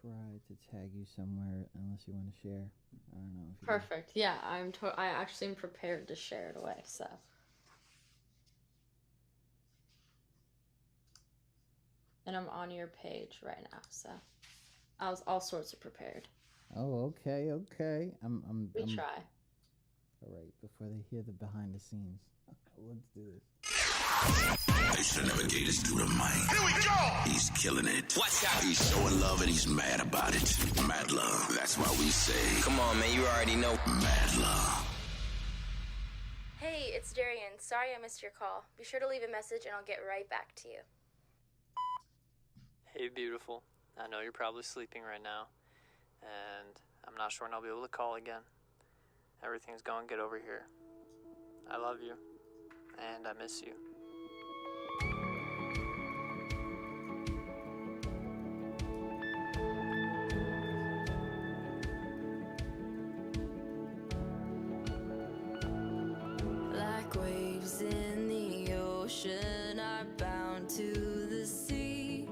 try to tag you somewhere unless you want to share. I don't know if you do. Perfect. Yeah, I actually am prepared to share it away, so. And I'm on your page right now, so I was all sorts of prepared. Oh, okay, okay. We I'm. try. All right. Before they hear the behind the scenes, let's do this. Extra Navigators through the mic. Here we go! He's killing it. Watch out. He's showing love and he's mad about it. Mad love. That's why we say. Come on, man, you already know. Mad love. Hey, it's Dariann. Sorry I missed your call. Be sure to leave a message and I'll get right back to you. Hey, beautiful. I know you're probably sleeping right now, and I'm not sure when I'll be able to call again. Everything's going good over here. I love you, and I miss you. Like waves in the ocean are bound to the sea,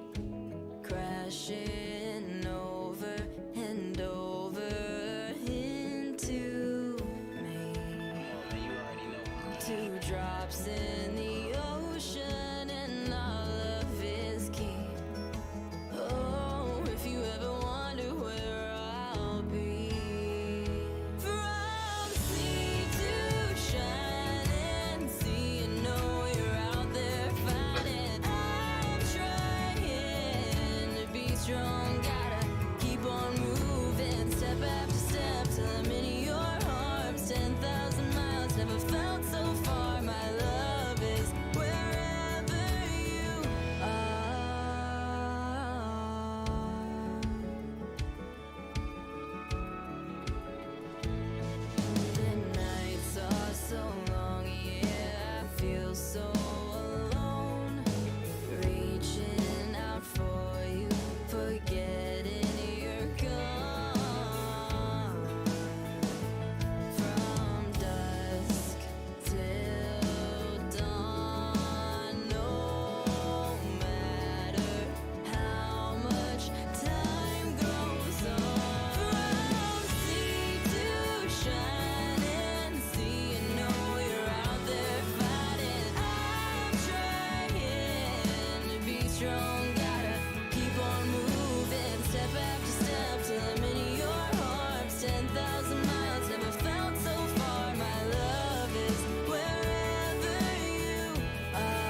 crashing over and over into me. Two drops in the ocean and our love is key. Oh, if you ever wonder where I'll be, from sea to shining sea, you know you're out there fighting. I'm trying to be strong, gotta keep on moving, step after step till I'm in your arms. 10,000 miles, never felt so far. My love is wherever you are. The nights are so long, yeah, I feel so alone. Reaching out for you, forgetting you're gone. From dusk till dawn, no matter how much time goes on. From sea to shining sea, you know you're out there fighting. I'm trying to be strong, gotta keep on moving, step after step till I'm in your arms. 10,000 miles, never felt so far. My love is wherever you are.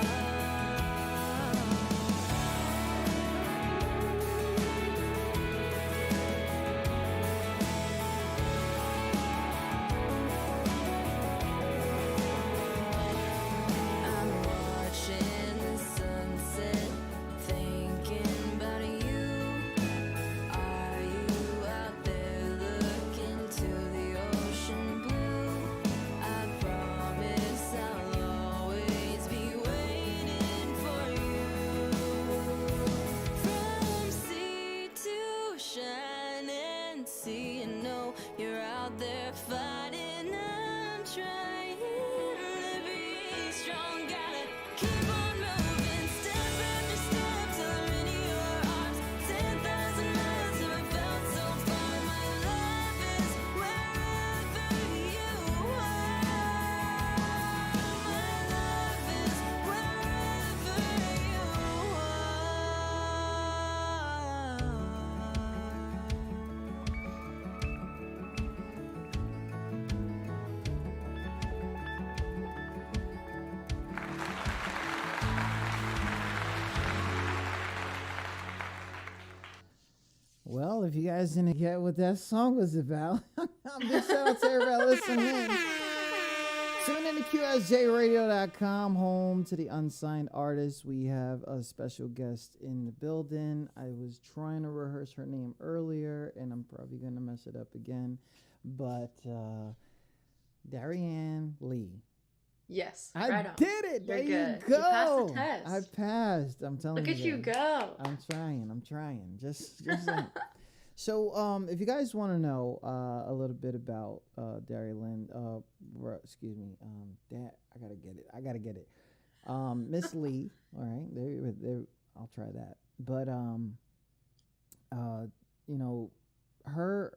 I'm watching the sunset, thinking about you. Are you out there looking to the ocean blue? I promise I'll always be waiting for you. From sea to shining sea, you know you're out there fighting. I'm trying to be strong, gotta keep on moving, step after step till I'm in your arms. 10,000 miles, never felt so far. My love is wherever you are. My love is wherever you Well, if you guys didn't get what that song was about, big shout out to everybody listening in. Tune in to QSJRadio.com, home to the unsigned artists. We have a special guest in the building. I was trying to rehearse her name earlier, and I'm probably going to mess it up again. But Dariann Leigh. Yes, I right on. did it. You're There good. you go. You passed the test. I passed. I'm telling Look you. at you guys. go. I'm trying. Just saying. So, if you guys want to know a little bit about Dariann, excuse me, I gotta get it. Miss Leigh. All right, there. I'll try that. But you know, her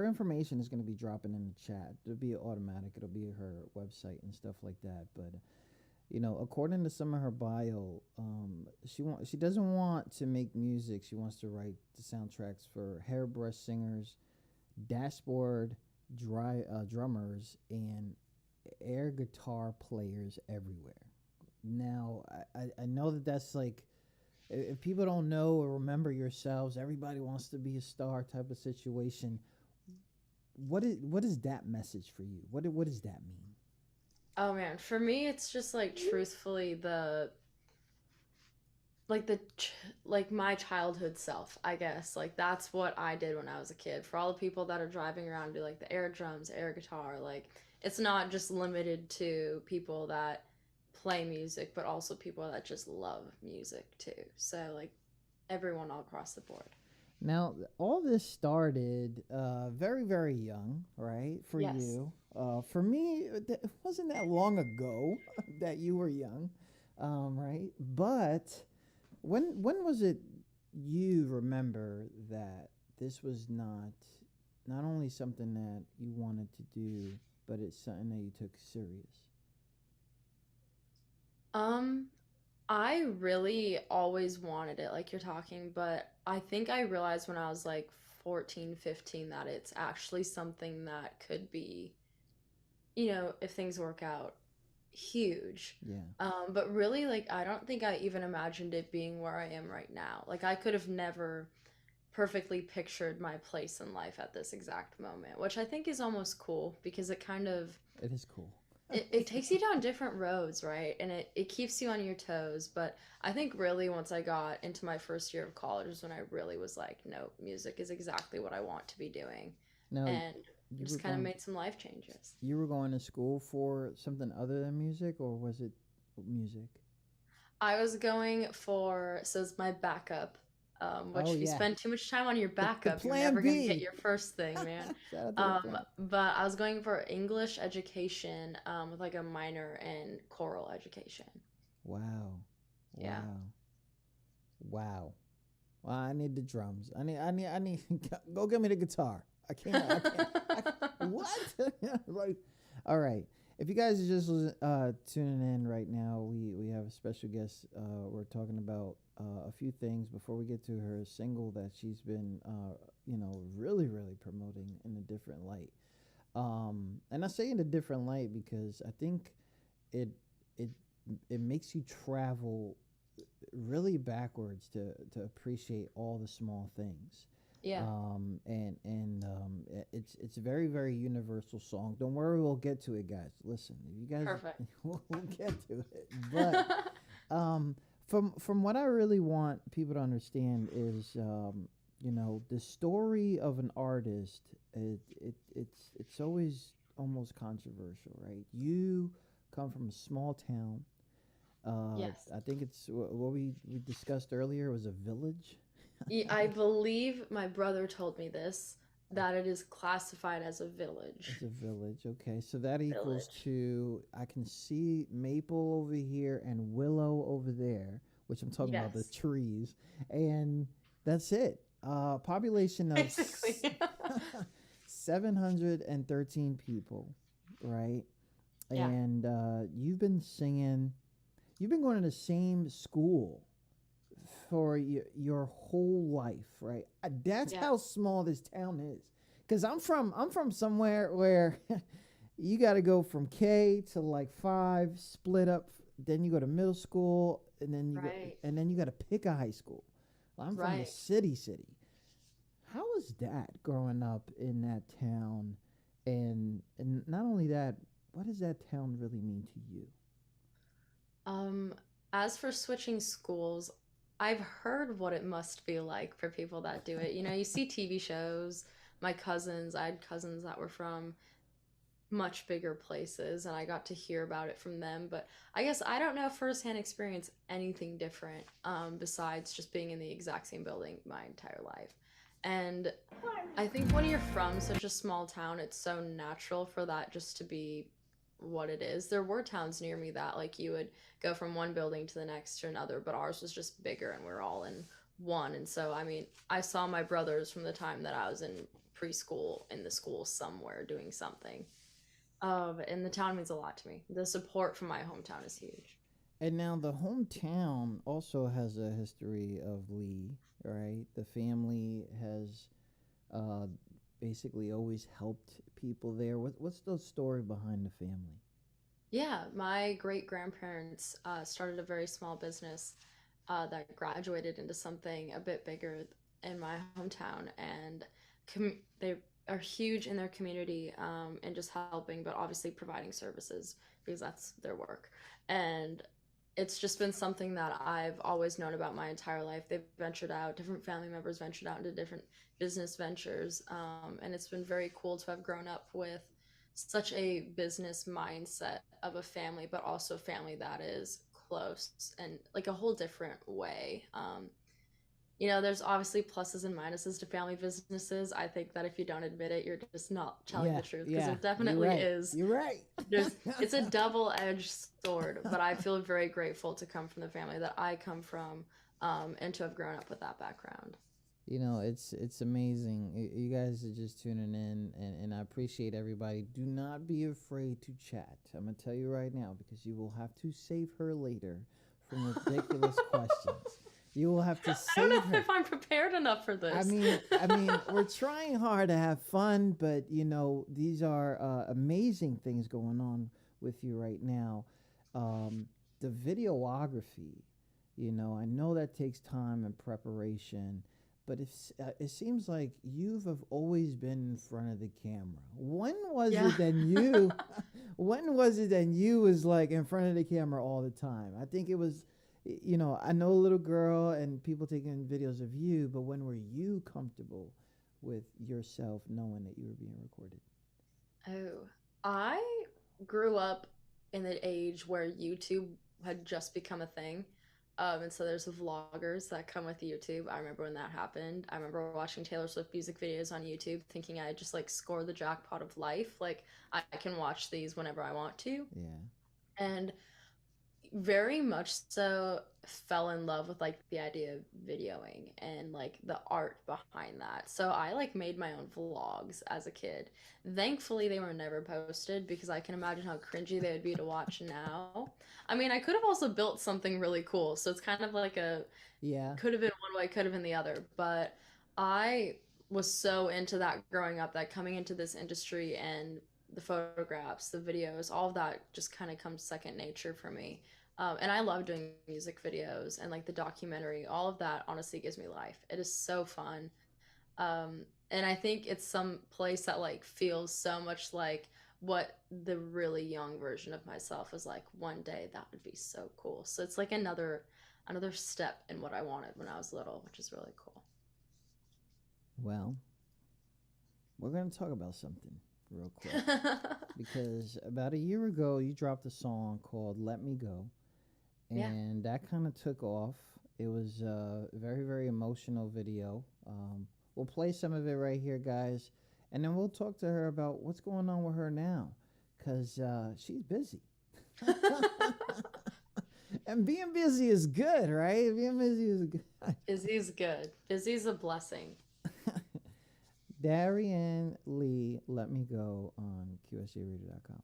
information is going to be dropping in the chat. It'll be automatic. It'll be her website and stuff like that. But you know, according to some of her bio, she doesn't want to make music. She wants to write the soundtracks for hairbrush singers, dashboard drummers, and air guitar players everywhere. Now, I know that that's like, if people don't know or remember yourselves, everybody wants to be a star type of situation. What is that message for you? What does that mean? Oh man, for me it's just like truthfully like my childhood self, I guess. Like that's what I did when I was a kid. For all the people that are driving around do like the air drums, air guitar, like it's not just limited to people that play music, but also people that just love music too. So like everyone all across the board. Now, all this started very, very young, right? For Yes. you. For me, it wasn't that long ago that you were young, right? But when was it you remember that this was not only something that you wanted to do, but it's something that you took serious? I really always wanted it, like you're talking, but I think I realized when I was like 14, 15 that it's actually something that could be, if things work out, huge. Yeah. But really, like, I don't think I even imagined it being where I am right now. Like, I could have never perfectly pictured my place in life at this exact moment, which I think is almost cool because it kind of It is cool. it takes you down different roads, right? And it keeps you on your toes. But I think really once I got into my first year of college was when I really was like, no, music is exactly what I want to be doing. Now, And you just were kind of going, made some life changes. you were going to school for something other than music, or was it music? I was going for, so it's my backup, which Oh, if you yeah. spend too much time on your backup, you're plan never going to B. get your first thing, man. Shout out to the plan. But I was going for English education with like a minor in choral education. Wow. Yeah. Wow. Well, I need the drums. I need go get me the guitar. I can't. What? Like, all right. If you guys are just tuning in right now, we have a special guest. We're talking about a few things before we get to her single that she's been, really, really promoting in a different light. And I say in a different light because I think it it makes you travel really backwards to appreciate all the small things. Yeah. It's a very, very universal song. Don't worry, we'll get to it, guys. Listen, if you guys, Perfect. we'll get to it. But from what I really want people to understand is, the story of an artist. It's always almost controversial, right? You come from a small town. Yes. I think it's what we discussed earlier was a village. I believe my brother told me this, that it is classified as a village. It's a village. Okay, so that equals Village. to, I can see maple over here and willow over there, which I'm talking about the Yes. trees, and that's it. Population of Basically. 713 people, right? Yeah. And you've been going to the same school for your whole life, right? That's Yeah. how small this town is. Because I'm from somewhere where you got to go from K to like 5, split up. Then you go to middle school, and then you got to pick a high school. I'm from the Right. city. How was that growing up in that town? And not only that, what does that town really mean to you? As for switching schools, I've heard what it must feel like for people that do it. You see TV shows. I had cousins that were from much bigger places, and I got to hear about it from them. But I guess I don't know firsthand experience anything different, besides just being in the exact same building my entire life. And I think when you're from such a small town, it's so natural for that just to be what it is. There were towns near me that like you would go from one building to the next to another, but ours was just bigger and we're all in one. And so, I mean, I saw my brothers from the time that I was in preschool in the school somewhere doing something. And the town means a lot to me. The support from my hometown is huge. And now the hometown also has a history of Leigh, right? The family has basically always helped people there. What's the story behind the family? Yeah, my great grandparents started a very small business that graduated into something a bit bigger in my hometown, and they are huge in their community and just helping, but obviously providing services because that's their work. And it's just been something that I've always known about my entire life. They've ventured out, different family members ventured out into different business ventures, and it's been very cool to have grown up with such a business mindset of a family, but also family that is close and like a whole different way. You know, there's obviously pluses and minuses to family businesses. I think that if you don't admit it, you're just not telling the truth, because it definitely is. You're right. It's a double-edged sword, but I feel very grateful to come from the family that I come from, and to have grown up with that background. You know, it's amazing. You guys are just tuning in, and I appreciate everybody. Do not be afraid to chat. I'm going to tell you right now, because you will have to save her later from ridiculous questions. You will have to save I don't know her. if I'm prepared enough for this. I mean, we're trying hard to have fun, but, you know, these are amazing things going on with you right now. The videography, you know, I know that takes time and preparation, but it seems like have always been in front of the camera. When was it that you? When was it that you was like in front of the camera all the time? I think it was, you know, I know a little girl and people taking videos of you, but when were you comfortable with yourself knowing that you were being recorded? Oh, I grew up in the age where YouTube had just become a thing. And so there's vloggers that come with YouTube. I remember when that happened. I remember watching Taylor Swift music videos on YouTube, thinking I just like score the jackpot of life. Like I can watch these whenever I want to. Yeah. And very much so fell in love with like the idea of videoing and like the art behind that. So I like made my own vlogs as a kid. Thankfully they were never posted, because I can imagine how cringy they would be to watch now. I mean, I could have also built something really cool, so it's kind of like could have been one way, could have been the other. But I was so into that growing up, that coming into this industry and the photographs, the videos, all of that just kind of comes second nature for me. And I love doing music videos and like the documentary. All of that honestly gives me life. It is so fun. And I think it's some place that like feels so much like what the really young version of myself was like. One day that would be so cool. So it's like another step in what I wanted when I was little, which is really cool. Well, we're going to talk about something real quick. Because about a year ago, you dropped a song called Let Me Go. And that kind of took off. It was a very, very emotional video. We'll play some of it right here, guys. And then we'll talk to her about what's going on with her now. Because she's busy. And being busy is good, right? Being busy is good. Busy's good. Busy's a blessing. Dariann Leigh, Let Me Go on QSJRadio.com.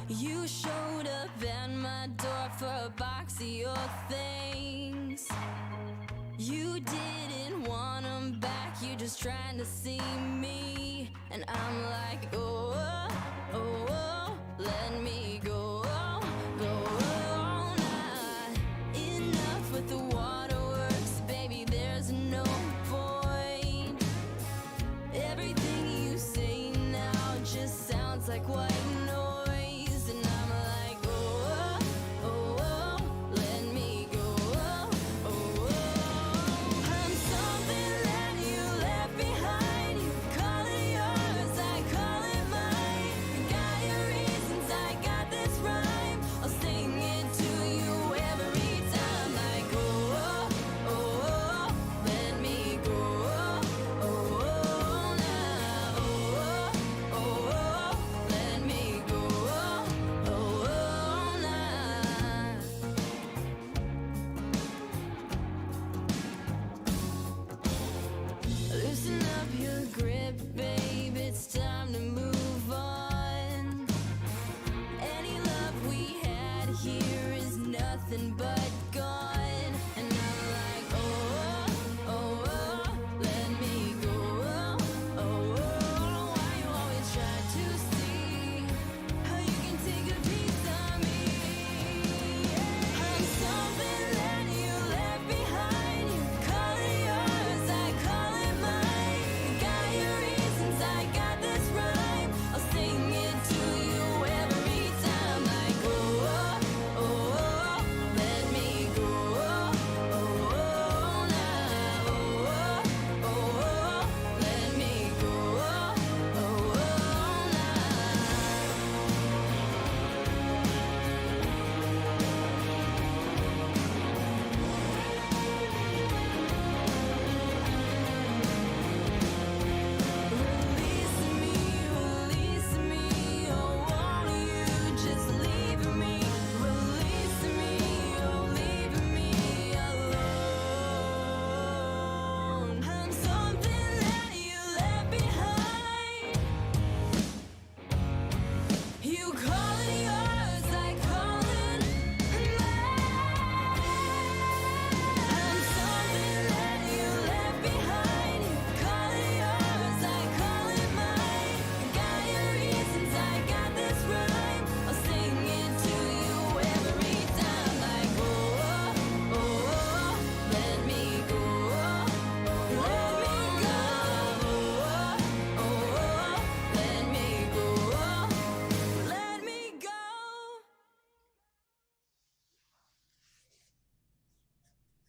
You showed up at my door for a box of your things. You didn't want them back, you just trying to see me. And I'm like, oh, oh, oh, let me go, nah. Enough with the waterworks, baby, there's no point. Everything you say now just sounds like white noise. Let me go. I'm something that you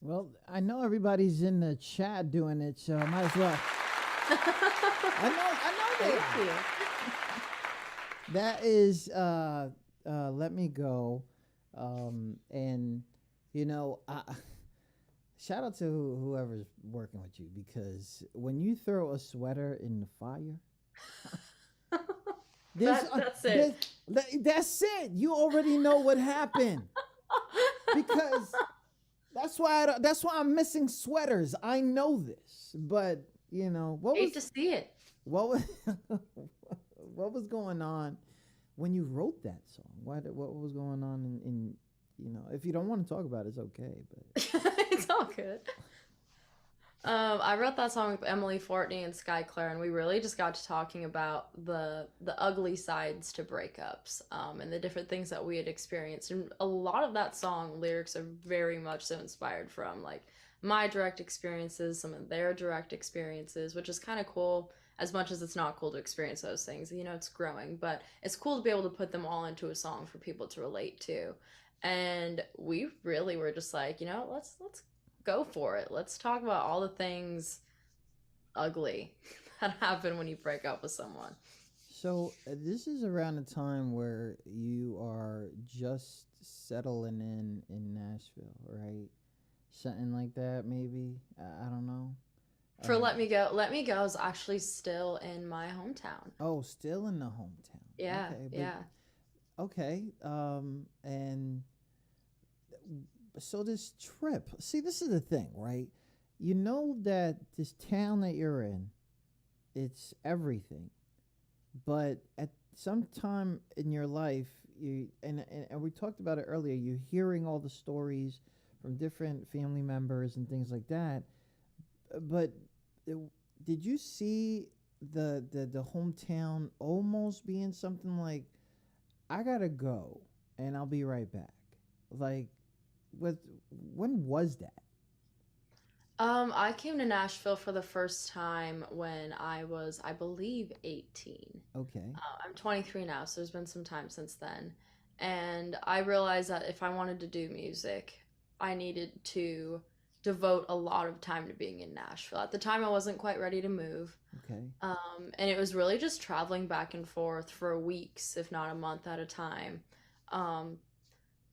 Well, I know everybody's in the chat doing it, so I might as well. I know they Thank are. you. That is Let Me Go. And shout out to whoever's working with you, because when you throw a sweater in the fire, That's it. that's it. You already know what happened. Because that's why I'm missing sweaters. I know this, but Hate to see it. what was what was going on when you wrote that song? What was going on in if you don't want to talk about it, it's okay, but It's all good. I wrote that song with Emily Fortney and Sky Claire, and we really just got to talking about the ugly sides to breakups, and the different things that we had experienced. And a lot of that song lyrics are very much so inspired from like my direct experiences, some of their direct experiences, which is kind of cool. As much as it's not cool to experience those things, it's growing, but it's cool to be able to put them all into a song for people to relate to. And we really were just like, let's go for it. Let's talk about all the things ugly that happen when you break up with someone. so this is around the time where you are just settling in Nashville, right? Something like that, maybe. I don't know. For Let Me Go is actually still in my hometown. Oh, still in the hometown. Yeah, Okay, but- yeah. Okay. And so this trip, see, this is the thing, right? You know that this town that you're in, it's everything. But at some time in your life, and we talked about it earlier, you're hearing all the stories from different family members and things like that. But did you see the hometown almost being something like, I gotta go and I'll be right back? Like, when was that? I came to Nashville for the first time when I was, I believe, 18. Okay. I'm 23 now, so there's been some time since then. And I realized that if I wanted to do music, I needed to devote a lot of time to being in Nashville. At the time, I wasn't quite ready to move. Okay. And it was really just traveling back and forth for weeks, if not a month at a time.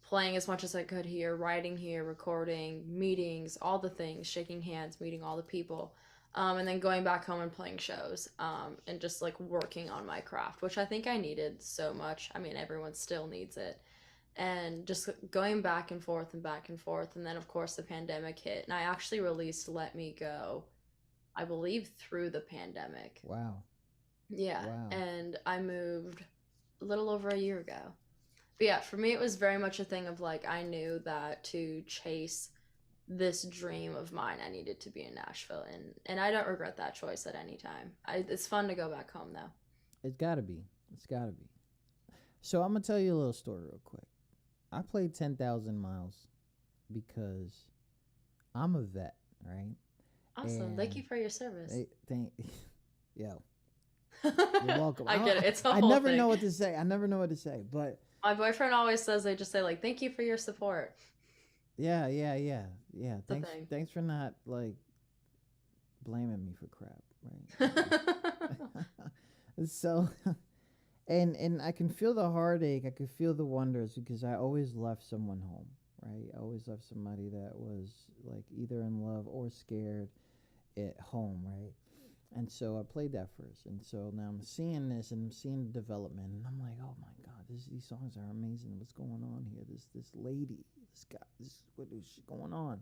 Playing as much as I could here, writing here, recording, meetings, all the things, shaking hands, meeting all the people. And then going back home and playing shows, and just like working on my craft, which I think I needed so much. I mean, everyone still needs it. And just going back and forth and back and forth. And then, of course, the pandemic hit. And I actually released Let Me Go, I believe, through the pandemic. Wow. Yeah. Wow. And I moved a little over a year ago. But yeah, for me, it was very much a thing of like, I knew that to chase this dream of mine, I needed to be in Nashville. And I don't regret that choice at any time. It's fun to go back home, though. It's gotta be. It's gotta be. So I'm gonna tell you a little story real quick. I played 10,000 miles because I'm a vet, right? Awesome. Thank And you for your service. Yo, you're welcome. I get it. It's a I whole never thing. know what to say. But My boyfriend always says, they just say like, thank you for your support. yeah. The thing. Thanks for not like blaming me for crap, right? So, and I can feel the heartache. I can feel the wonders because I always left someone home, right? I always left somebody that was like either in love or scared at home, right? And so I played that first, and so now I'm seeing this and I'm seeing the development, and I'm like, oh my God, these songs are amazing. What's going on here? This lady, this guy, what is going on?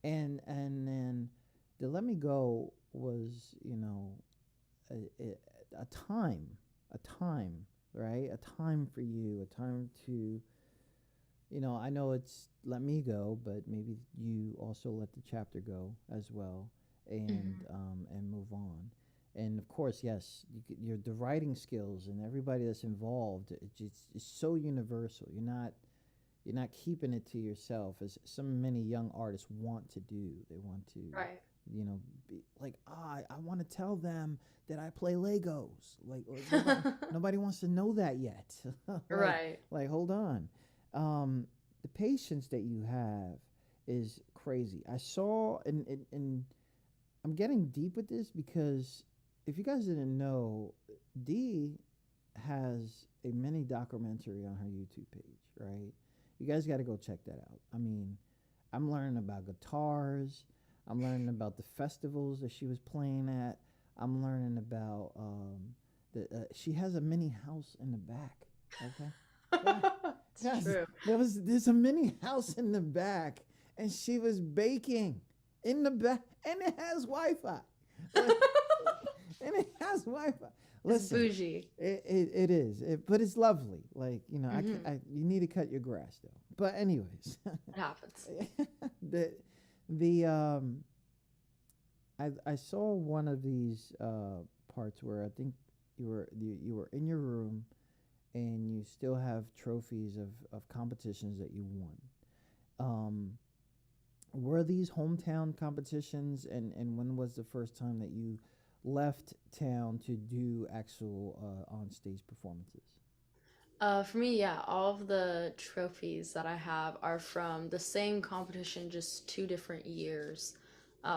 And then the Let Me Go was, a time, right? A time for you, a time to, I know it's Let Me Go, but maybe you also let the chapter go as well, and move on. And of course, yes, the writing skills and everybody that's involved, it's so universal. You're not keeping it to yourself, as many young artists want to do. They want to, Right. Be like, I want to tell them that I play Legos. Like nobody wants to know that yet. Right. Like, hold on. The patience that you have is crazy. I saw, and I'm getting deep with this because if you guys didn't know, Dee has a mini documentary on her YouTube page, right? You guys got to go check that out. I mean, I'm learning about guitars. I'm learning about the festivals that she was playing at. I'm learning about she has a mini house in the back. Okay, It's yes, true. there's a mini house in the back, and she was baking in the back, and it has Wi-Fi. And it has Wi-Fi. It's bougie. It is, but it's lovely. Like, you know, you need to cut your grass though. But anyways, It happens. I saw one of these parts where I think you were in your room, and you still have trophies of competitions that you won. Were these hometown competitions, and when was the first time that you left town to do actual on-stage performances? For me, yeah, all of the trophies that I have are from the same competition, just 2 different years.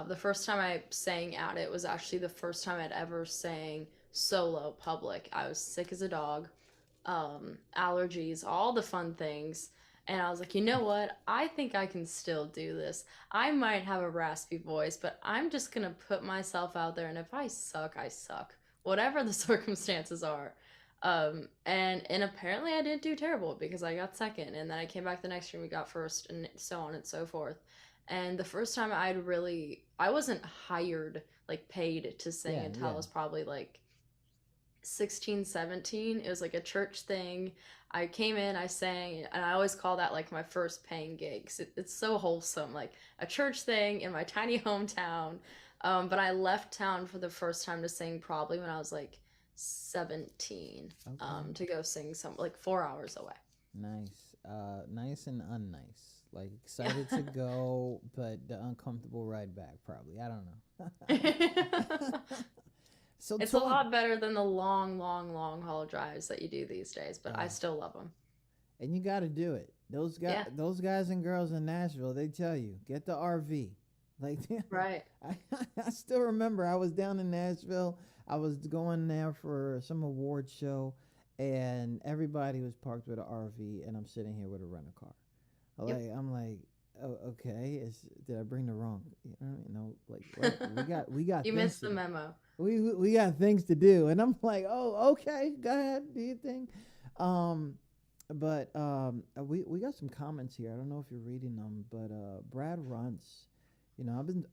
The first time I sang at it was actually the first time I'd ever sang solo public. I was sick as a dog, allergies, all the fun things. And I was like, you know what? I think I can still do this. I might have a raspy voice, but I'm just going to put myself out there. And if I suck, I suck, whatever the circumstances are. And apparently I didn't do terrible because I got second. And then I came back the next year and we got first, and so on and so forth. And the first time I wasn't hired, like paid to sing until I was probably like 16, 17. It was like a church thing. I came in, I sang, and I always call that like my first paying gig. 'Cause it's so wholesome, like a church thing in my tiny hometown. But I left town for the first time to sing probably when I was like 17, to go sing like 4 hours away. Nice. Nice and unnice. Like excited to go, but the uncomfortable ride back probably. I don't know. So It's a lot better than the long, long, long haul drives that you do these days, but I still love them. And you got to do it. Those guys and girls in Nashville, they tell you, get the RV. Like, right. I still remember I was down in Nashville. I was going there for some award show, and everybody was parked with an RV, and I'm sitting here with a rental car. I'm like, oh, okay. Did I bring the wrong? We got. You missed the memo. We got things to do, and I'm like, oh, okay, go ahead, do your thing. But we got some comments here. I don't know if you're reading them, but Brad Runts,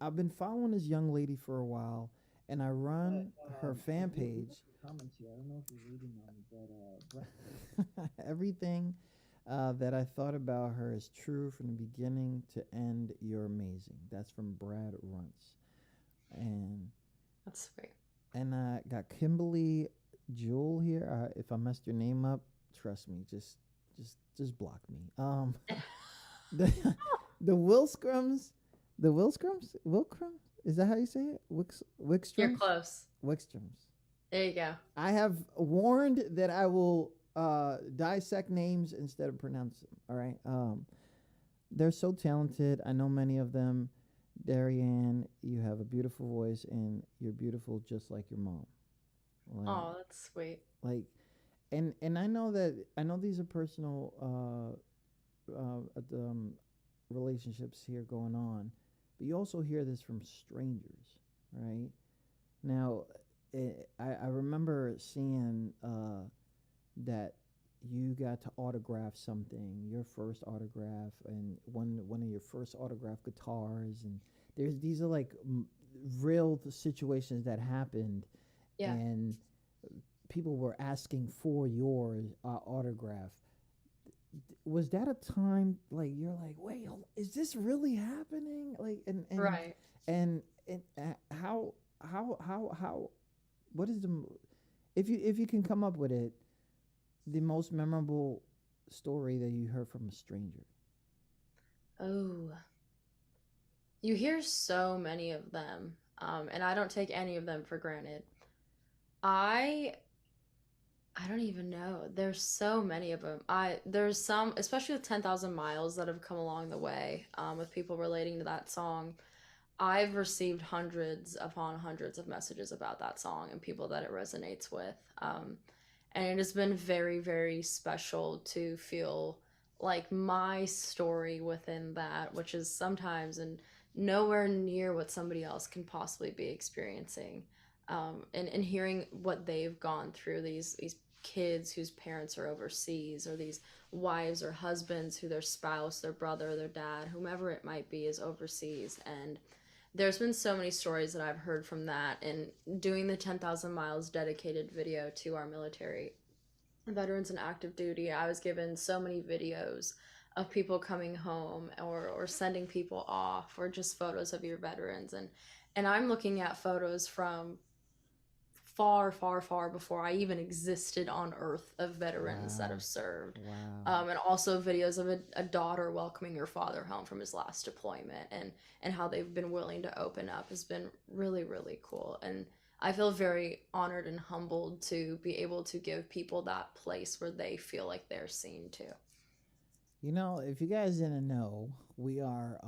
I've been following this young lady for a while, and I run her fan page. Comments here. I don't know if you're reading them, but everything that I thought about her is true from the beginning to end. You're amazing. That's from Brad Runts, and that's sweet. And I got Kimberly Jewel here. If I messed your name up, trust me, just block me. The Wilskrums, is that how you say it? Wickstrums? You're close. Wickstrums. There you go. I have warned that I will dissect names instead of pronounce them. All right. They're so talented. I know many of them. Dariann, you have a beautiful voice, and you're beautiful just like your mom. Oh, that's sweet. Like, and I know these are personal relationships here going on, but you also hear this from strangers, right? Now, I remember seeing that you got to autograph something, your first autograph, and one of your first autographed guitars, and these are like real situations that happened, and people were asking for your autograph. Was that a time like you're like, wait, is this really happening? Like, and right, and how what is the, if you can come up with it, the most memorable story that you heard from a stranger? Oh, you hear so many of them, and I don't take any of them for granted. I I don't even know. There's so many of them. There's some, especially with 10,000 Miles, that have come along the way, with people relating to that song. I've received hundreds upon hundreds of messages about that song and people that it resonates with. And it has been very, very special to feel like my story within that, which is sometimes and nowhere near what somebody else can possibly be experiencing. And hearing what they've gone through, these kids whose parents are overseas, or these wives or husbands who their spouse, their brother, their dad, whomever it might be, is overseas. And there's been so many stories that I've heard from that. And doing the 10,000 Miles dedicated video to our military veterans and active duty, I was given so many videos of people coming home, or sending people off, or just photos of your veterans. And I'm looking at photos from far, far, far before I even existed on Earth, of veterans that Wow. have served. Wow. And also videos of a daughter welcoming her father home from his last deployment, and how they've been willing to open up has been really, really cool. And I feel very honored and humbled to be able to give people that place where they feel like they're seen too. You know, if you guys didn't know, we are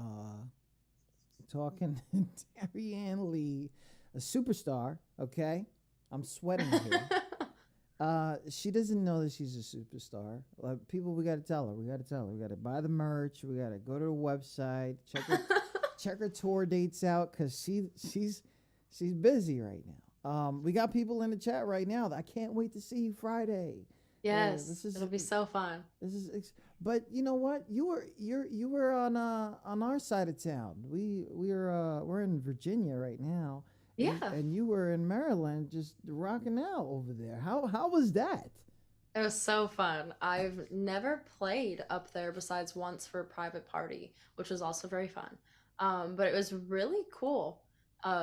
talking to Dariann Leigh, a superstar, okay? I'm sweating here. She doesn't know that she's a superstar. People, we got to tell her. We got to buy the merch. We got to go to the website, check her tour dates out, because she's busy right now. We got people in the chat right now that I can't wait to see you Friday. Yes, it'll be so fun. But you know what? You were on our side of town. We're in Virginia right now. Yeah. And you were in Maryland, just rocking out over there. How was that? It was so fun. I've never played up there besides once for a private party, which was also very fun. But it was really cool.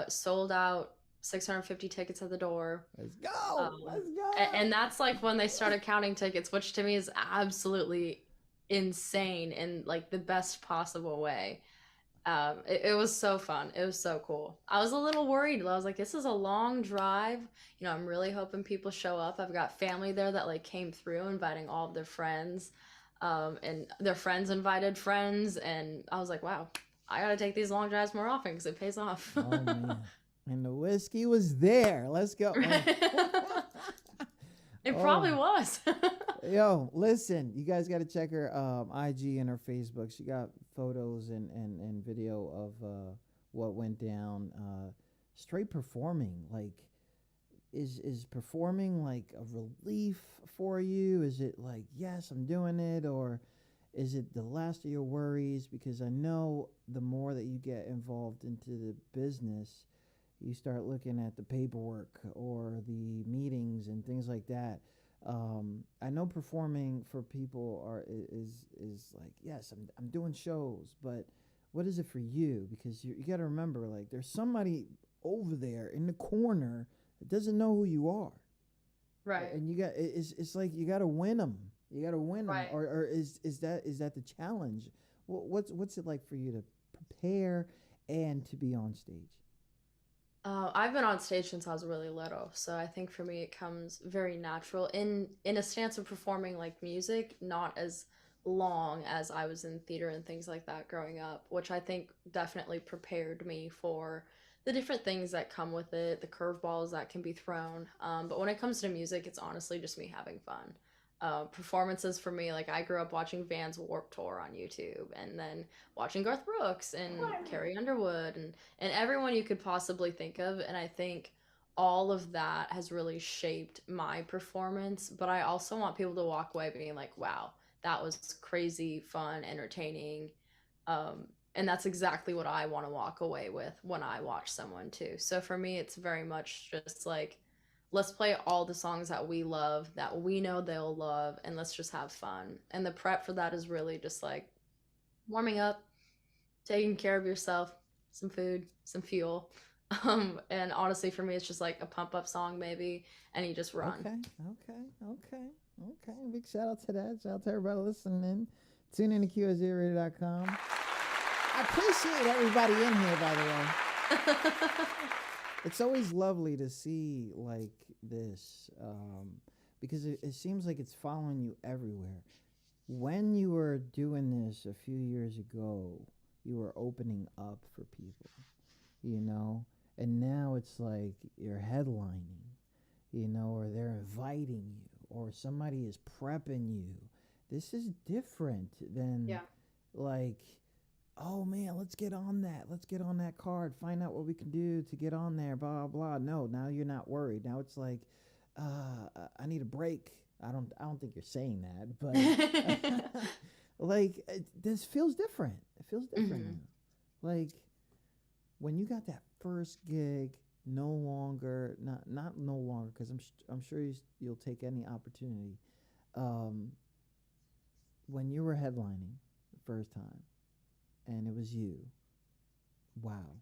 Sold out 650 tickets at the door. Let's go. Let's go. And that's like when they started counting tickets, which to me is absolutely insane in like the best possible way. It was so fun. It was so cool. I was a little worried. I was like, this is a long drive. You know, I'm really hoping people show up. I've got family there that like came through, inviting all of their friends. And their friends invited friends. And I was like, wow, I got to take these long drives more often because it pays off. Oh, man. And the whiskey was there. Let's go. It probably was. Yo, listen, you guys got to check her IG and her Facebook. She got photos and video of what went down. Straight performing, like, is performing like a relief for you? Is it like, yes, I'm doing it, or is it the last of your worries? Because I know the more that you get involved into the business, you start looking at the paperwork or the meetings and things like that. I know performing for people is like, yes, I'm doing shows, but what is it for you? Because you got to remember, like, there's somebody over there in the corner that doesn't know who you are, Right. and it's like you got to win them. You got to win them, Right. or is that the challenge? What's it like for you to prepare and to be on stage? I've been on stage since I was really little, so I think for me it comes very natural in a stance of performing like music, not as long as I was in theater and things like that growing up, which I think definitely prepared me for the different things that come with it, the curveballs that can be thrown. But when it comes to music, it's honestly just me having fun. Performances for me, like I grew up watching Van's Warped Tour on YouTube, and then watching Garth Brooks and Carrie Underwood and everyone you could possibly think of. And I think all of that has really shaped my performance. But I also want people to walk away being like, wow, that was crazy, fun, entertaining. And that's exactly what I want to walk away with when I watch someone too. So for me, it's very much just like, let's play all the songs that we love, that we know they'll love, and let's just have fun. And the prep for that is really just like warming up, taking care of yourself, some food, some fuel. And honestly, for me, it's just like a pump up song maybe, and you just run. Okay. Big shout out to that. Shout out to everybody listening. Tune in to QSJRadio.com. I appreciate everybody in here, by the way. It's always lovely to see like this. because it seems like it's following you everywhere. When you were doing this a few years ago, you were opening up for people, you know, and now it's like you're headlining, you know, or they're inviting you, or somebody is prepping you. This is different than like, oh man, let's get on that. Let's get on that card. Find out what we can do to get on there. Blah blah. No, now you're not worried. Now it's like, I need a break. I don't think you're saying that, but like this feels different. It feels different now. Like when you got that first gig, no longer, not no longer, because I'm sure you'll take any opportunity. When you were headlining the first time, and it was you, wow,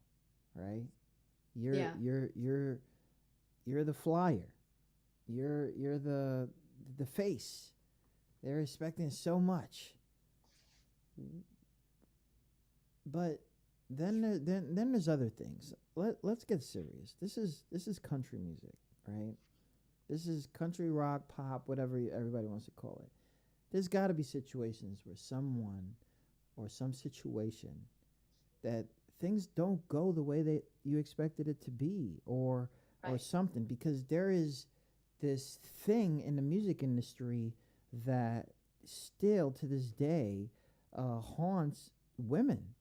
right? You're the flyer. You're the face. They're expecting so much. But then there's other things. Let's get serious. This is country music, right? This is country rock, pop, whatever everybody wants to call it. There's got to be situations where someone or some situation that things don't go the way that you expected it to be, or something, because there is this thing in the music industry that still to this day haunts women.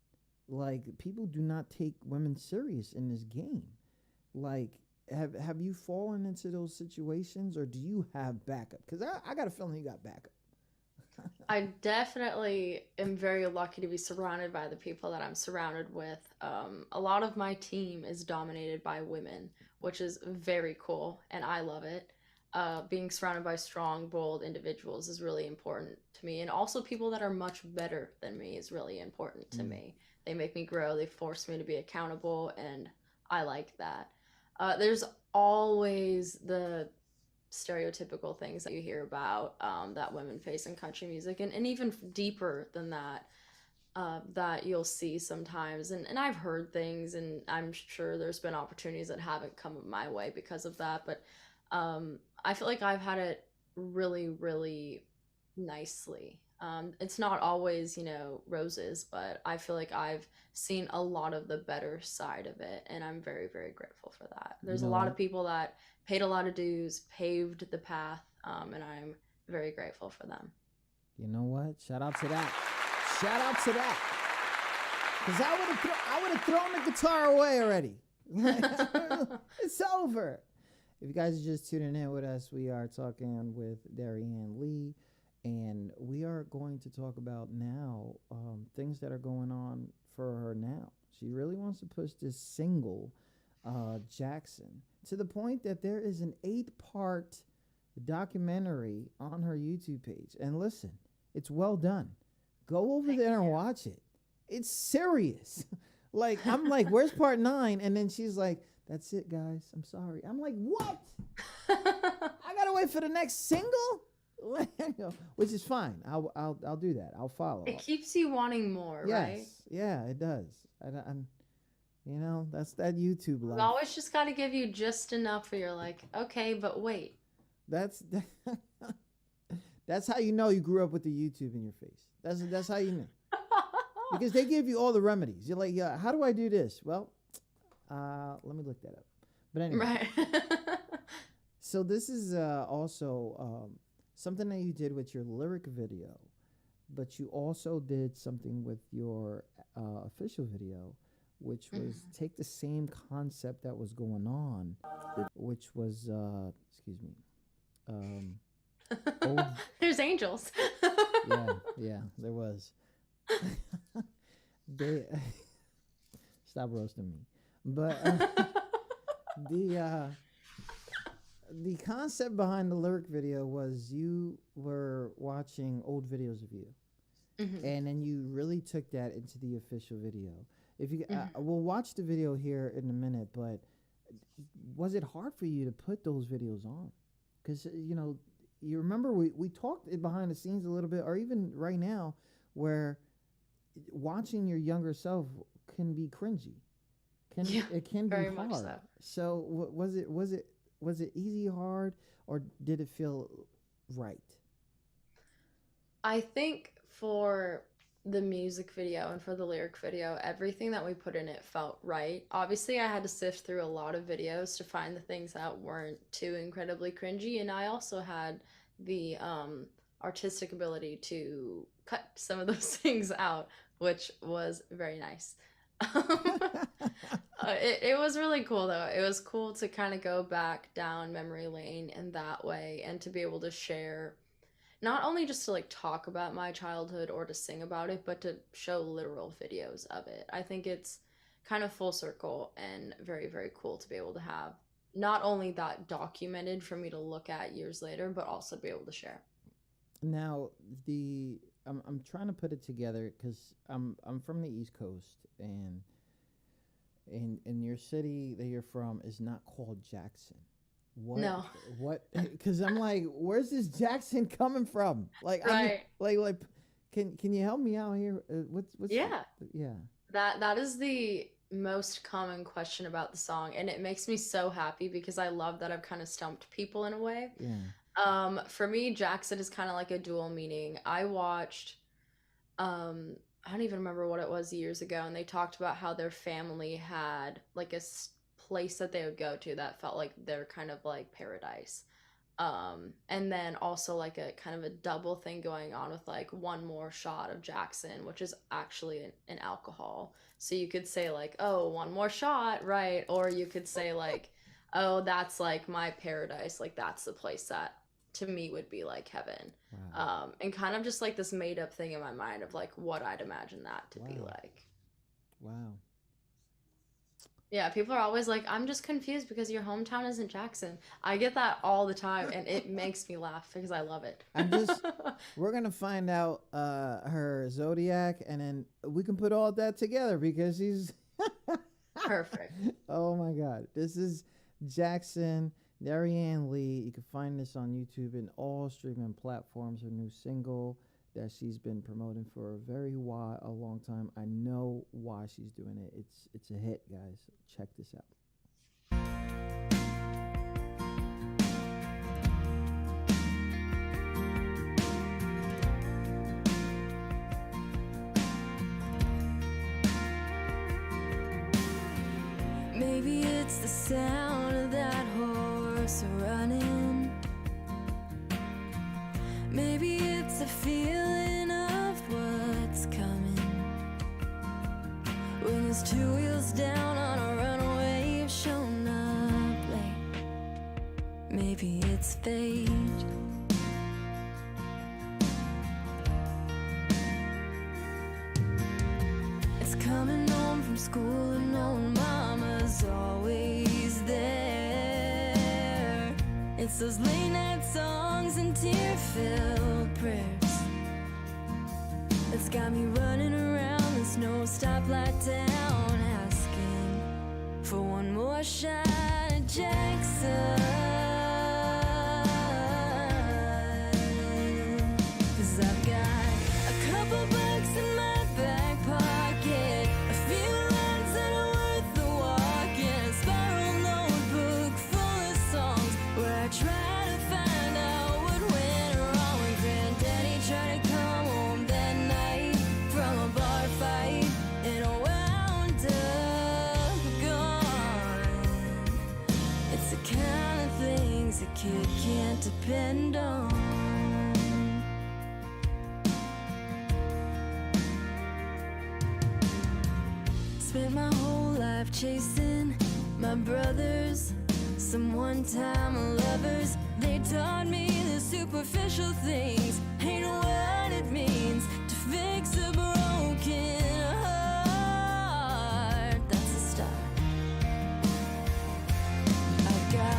Like, people do not take women serious in this game. Like, have you fallen into those situations, or do you have backup? Because I got a feeling you got backup. I definitely am very lucky to be surrounded by the people that I'm surrounded with. A lot of my team is dominated by women, which is very cool, and I love it. Being surrounded by strong, bold individuals is really important to me, and also people that are much better than me is really important to me. They make me grow, they force me to be accountable, and I like that. There's always the stereotypical things that you hear about that women face in country music, and even deeper than that, that you'll see sometimes. And I've heard things, and I'm sure there's been opportunities that haven't come my way because of that. But I feel like I've had it really, really nicely. It's not always, roses, but I feel like I've seen a lot of the better side of it, and I'm very, very grateful for that. There's a lot of people that paid a lot of dues, paved the path, and I'm very grateful for them. You know what? Shout out to that. Shout out to that. Because I would have thrown the guitar away already. It's over. If you guys are just tuning in with us, we are talking with Dariann Leigh, and we are going to talk about now things that are going on for her now. She really wants to push this single, Jackson, to the point that there is an 8-part documentary on her YouTube page. And listen, it's well done. Go over there and watch it. It's serious. Like, I'm like, where's part 9? And then she's like, that's it, guys. I'm sorry. I'm like, what? I gotta wait for the next single? Which is fine. I'll do that. I'll follow. It keeps you wanting more, right? Yes. Yeah, it does. I'm that's that YouTube life. You always just got to give you just enough where you're like, okay, but wait. That's how you know you grew up with the YouTube in your face. That's how you know. Because they give you all the remedies. You're like, yeah, how do I do this? Well, let me look that up. But anyway. Right. So this is also something that you did with your lyric video, but you also did something with your official video, which was take the same concept that was going on, which was, excuse me, old, There's angels. yeah, there was. They stop roasting me, but the concept behind the lyric video was you were watching old videos of you, and then you really took that into the official video. If you, we'll watch the video here in a minute, but was it hard for you to put those videos on? Because you remember we talked behind the scenes a little bit, or even right now, where watching your younger self can be cringy. It can be hard. Much so. So was it was it easy, hard, or did it feel right? I think for the music video and for the lyric video, everything that we put in it felt right. Obviously, I had to sift through a lot of videos to find the things that weren't too incredibly cringy, and I also had the artistic ability to cut some of those things out, which was very nice. It was really cool though. It was cool to kind of go back down memory lane in that way and to be able to share, not only just to like talk about my childhood or to sing about it, but to show literal videos of it. I think it's kind of full circle and very, very cool to be able to have not only that documented for me to look at years later, but also be able to share. Now, I'm trying to put it together because I'm from the East Coast, and in your city that you're from is not called Jackson. What? No. What? Because I'm like, where's this Jackson coming from? Like, Right. like, can you help me out here? What's Yeah. yeah. That is the most common question about the song, and it makes me so happy because I love that I've kind of stumped people in a way. Yeah. For me, Jackson is kind of like a dual meaning. I watched, I don't even remember what it was years ago, and they talked about how their family had like a place that they would go to that felt like their kind of like paradise. And then also like a kind of a double thing going on with like one more shot of Jackson, which is actually an alcohol. So you could say like, oh, one more shot, right? Or you could say like, oh, that's like my paradise. Like that's the place that to me would be like heaven. Wow. And kind of just like this made up thing in my mind of like what I'd imagine that to be Wow. like. Wow. Yeah, people are always like, I'm just confused because your hometown isn't Jackson. I get that all the time, and it makes me laugh because I love it. We're gonna find out her zodiac, and then we can put all that together because he's Perfect. Oh my God, this is Jackson, Dariann Leigh. You can find this on YouTube and all streaming platforms. Her new single that she's been promoting for a long time. I know why she's doing it. It's a hit, guys. Check this out. Maybe it's the sound of that horse running. Maybe it's a feeling of what's coming. When there's two wheels down on a runaway, you've shown up late. Maybe it's fate. It's coming home from school and knowing mama's always there. It's those late night songs and tear-filled prayers that's got me running around this no stoplight town, asking for one more shot at Jackson. 'Cause I've got a couple bucks in my back pocket, a few lines that are worth the walk, and a spiral notebook full of songs where I try to find out what went wrong when Granddaddy tried to come home that night from a bar fight and wound up gone. It's the kind of things a kid can't depend on. Spent my whole life chasing my brothers, some one-time lovers. They taught me the superficial things ain't what it means to fix a broken heart. That's a start. I've got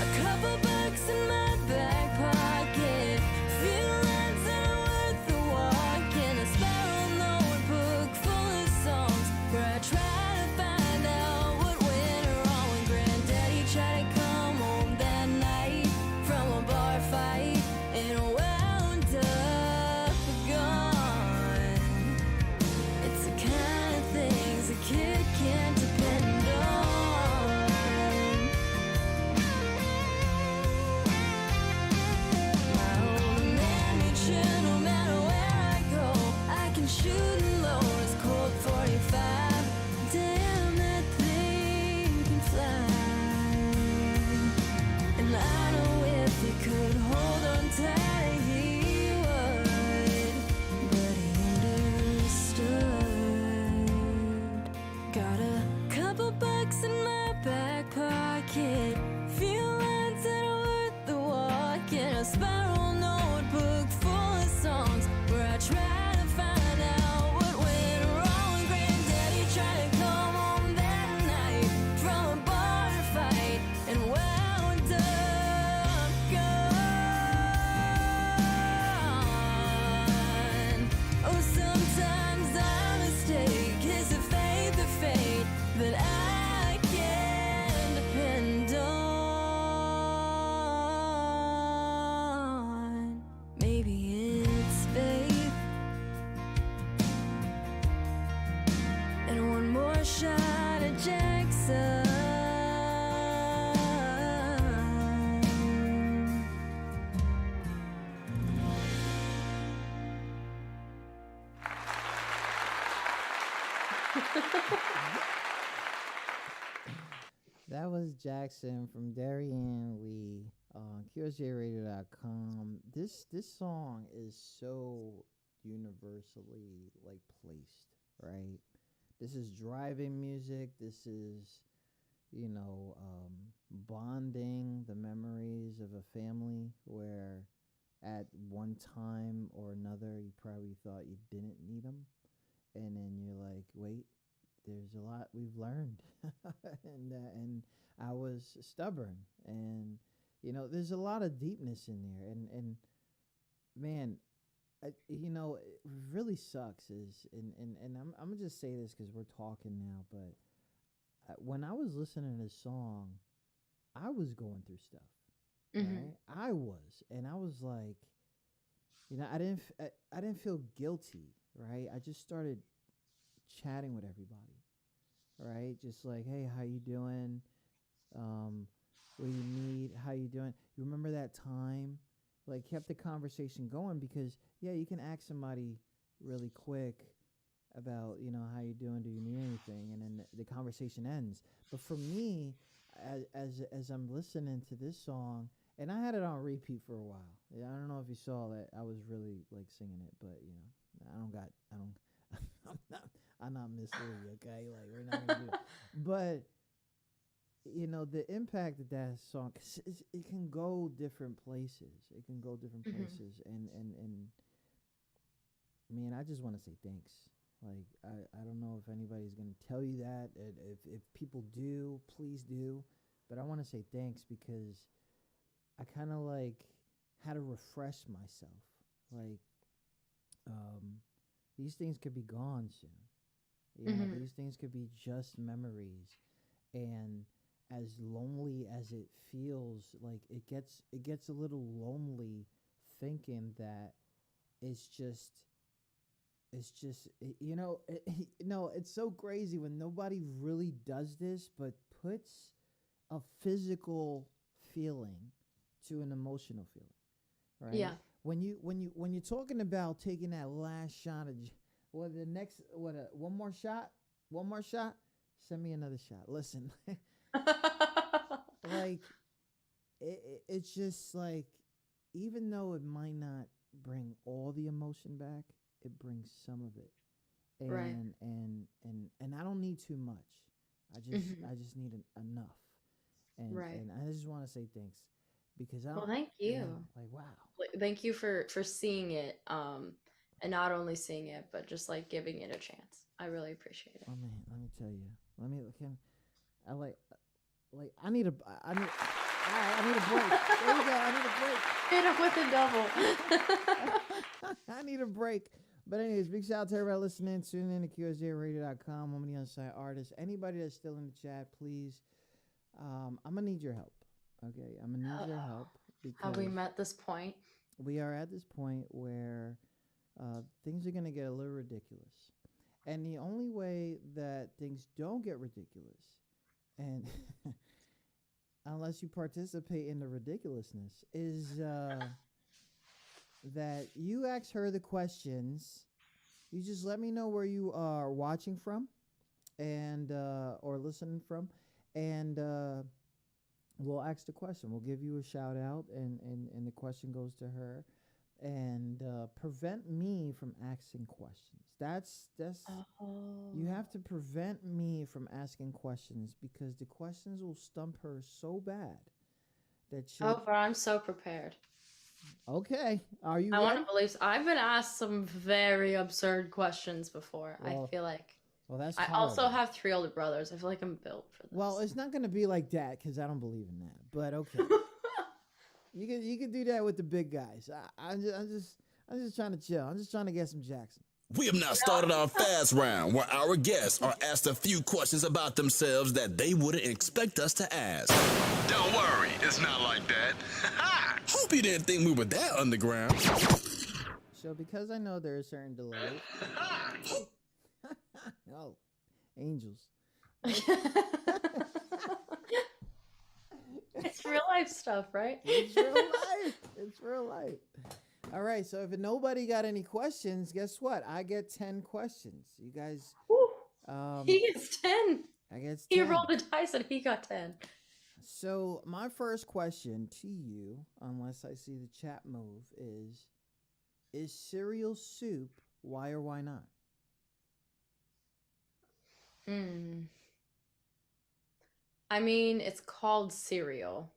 a couple bucks in my back pocket, few lines that are worth the walk, and a spiral notebook full of songs where I try to find out what went wrong when Granddaddy tried to come home that night from a bar fight and wound up gone. That was Jackson from Dariann Leigh on QSJRadio.com. This song is so universally like placed, right? This is driving music. This is, bonding the memories of a family where at one time or another you probably thought you didn't need them, and then you're like, wait, there's a lot we've learned, and I was stubborn, and there's a lot of deepness in there, and man, it really sucks is, and I'm gonna just say this because we're talking now, but when I was listening to this song, I was going through stuff, right? I was, and I was like, I didn't feel guilty, right? I just started chatting with everybody, right? Just like, hey, how you doing? What do you need? How you doing? You remember that time? Like, kept the conversation going, because you can ask somebody really quick about, how you doing? Do you need anything? And then the conversation ends. But for me, as I'm listening to this song, and I had it on repeat for a while. Yeah, I don't know if you saw that. I was really like singing it, but I'm not Miss Lee, okay? Like, we're not gonna do it. But the impact of that song, 'cause it can go different places. It can go different places, and man, I just want to say thanks. Like, I don't know if anybody's gonna tell you that. If people do, please do. But I want to say thanks, because I kind of like had to refresh myself. Like, these things could be gone soon. These things could be just memories, and as lonely as it feels, like it gets a little lonely thinking that it's so crazy when nobody really does this, but puts a physical feeling to an emotional feeling, right? Yeah. When you're talking about taking that last shot of, one more shot, send me another shot. Listen, like it's just like, even though it might not bring all the emotion back, it brings some of it, and Right. and I don't need too much. I just need enough, and Right. and I just want to say thanks, because Well, thank you. like, wow. Thank you for seeing it, and not only seeing it, but just like giving it a chance. I really appreciate it. Oh man, let me tell you. I need a break. There you go. I need a break. Hit him with a double. I need a break. But anyways, big shout out to everybody listening. Tune in to QSJRadio.com, home of the Unsigned Artists. Anybody that's still in the chat, please. I'm gonna need your help. Okay, I'm gonna need your help, Have we because met this point? we are at this point where things are gonna get a little ridiculous, and the only way that things don't get ridiculous, and unless you participate in the ridiculousness, is that you ask her the questions. You just let me know where you are watching from, and or listening from, and we'll ask the question. We'll give you a shout out, and the question goes to her, and prevent me from asking questions. That's you have to prevent me from asking questions, because the questions will stump her so bad that she. Oh, but I'm so prepared. Okay, are you I want ready? to believe I've been asked some very absurd questions before. Well, I feel like Well, that's I horrible. also have 3 older brothers. I feel like I'm built for this. Well, it's not going to be like that, because I don't believe in that. But okay, you can do that with the big guys. I'm just trying to chill. I'm just trying to get some Jackson. We have now started our fast round, where our guests are asked a few questions about themselves that they wouldn't expect us to ask. Don't worry, it's not like that. Hope you didn't think we were that underground. So because I know there are certain delays. Oh, angels. It's real life stuff, right? It's real life. It's real life. All right. So if nobody got any questions, guess what? I get 10 questions. You guys, Whew. Um, He gets 10. I guess He 10. rolled a dice and he got 10. So my first question to you, unless I see the chat move, is cereal soup? Why or why not? Hmm. I mean, it's called cereal,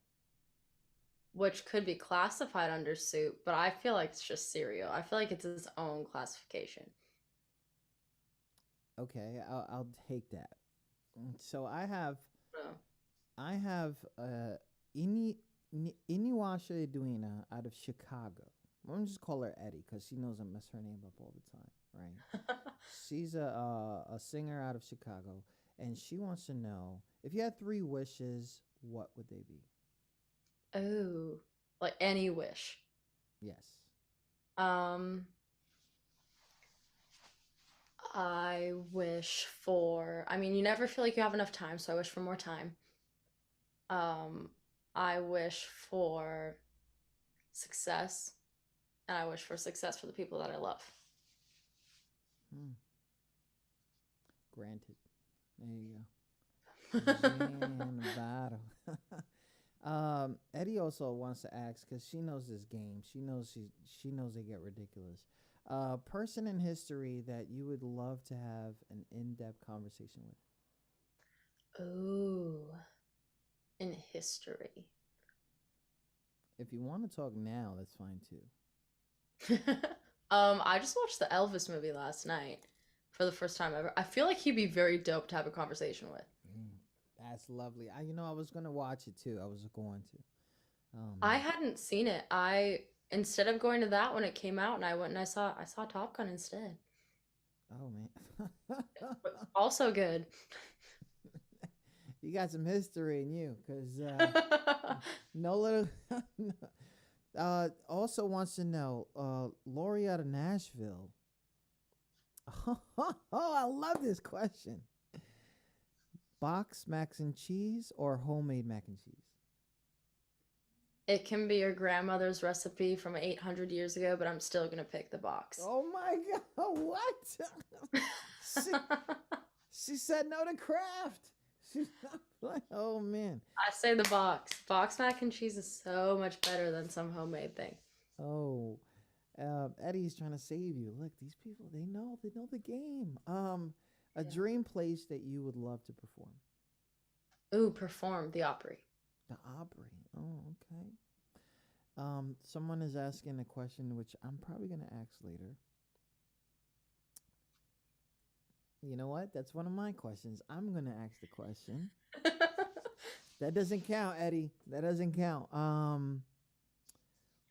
which could be classified under soup, but I feel like it's just cereal. I feel like it's its own classification. Okay, I'll take that. So Oh. I have Ini Iniwasha Edwina out of Chicago. I'm gonna just call her Eddie because she knows I mess her name up all the time, right? She's a singer out of Chicago, and she wants to know if you had 3 wishes, what would they be? Oh, like any wish. Yes. Um, I wish for, I mean, you never feel like you have enough time, so I wish for more time. Um, I wish for success, and I wish for success for the people that I love. Hmm. Granted. There you go. Jam battle. Eddie also wants to ask because she knows this game. She knows they get ridiculous. Person in history that you would love to have an in-depth conversation with. Ooh, in history. If you want to talk now, that's fine too. I just watched the Elvis movie last night for the first time ever. I feel like he'd be very dope to have a conversation with. That's lovely. I was gonna watch it too. I was going to. I hadn't seen it. I instead of going to that when it came out, and I went and I saw Top Gun instead. Oh man. But also good. You got some history in you, because no little. Also wants to know, Lori out of Nashville. Oh, I love this question. Box mac and cheese or homemade mac and cheese? It can be your grandmother's recipe from 800 years ago, but I'm still gonna pick the box. Oh my God! What? She said no to craft. She's not like, oh man. I say the box. Box mac and cheese is so much better than some homemade thing. Oh, Eddie's trying to save you. Look, these people, they know the game. A dream place that you would love to perform. Ooh, perform the Opry. The Opry. Oh, okay. Someone is asking a question which I'm probably gonna ask later. You know what? That's one of my questions. I'm gonna ask the question. That doesn't count, Eddie. That doesn't count.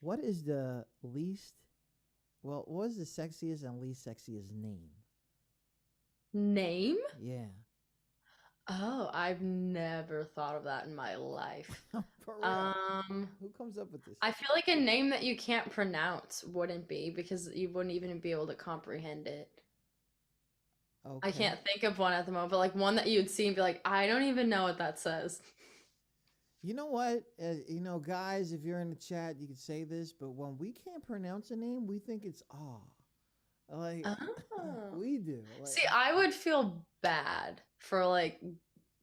What is the least? Well, what is the sexiest and least sexiest name? Name? Yeah. Oh, I've never thought of that in my life. For real. Who comes up with this? I feel like a name that you can't pronounce wouldn't be because you wouldn't even be able to comprehend it. Okay. I can't think of one at the moment, but like one that you'd see and be like, I don't even know what that says. You know what? Guys, if you're in the chat, you can say this, but when we can't pronounce a name, we think it's like Oh. we do. Like, See, I would feel bad for like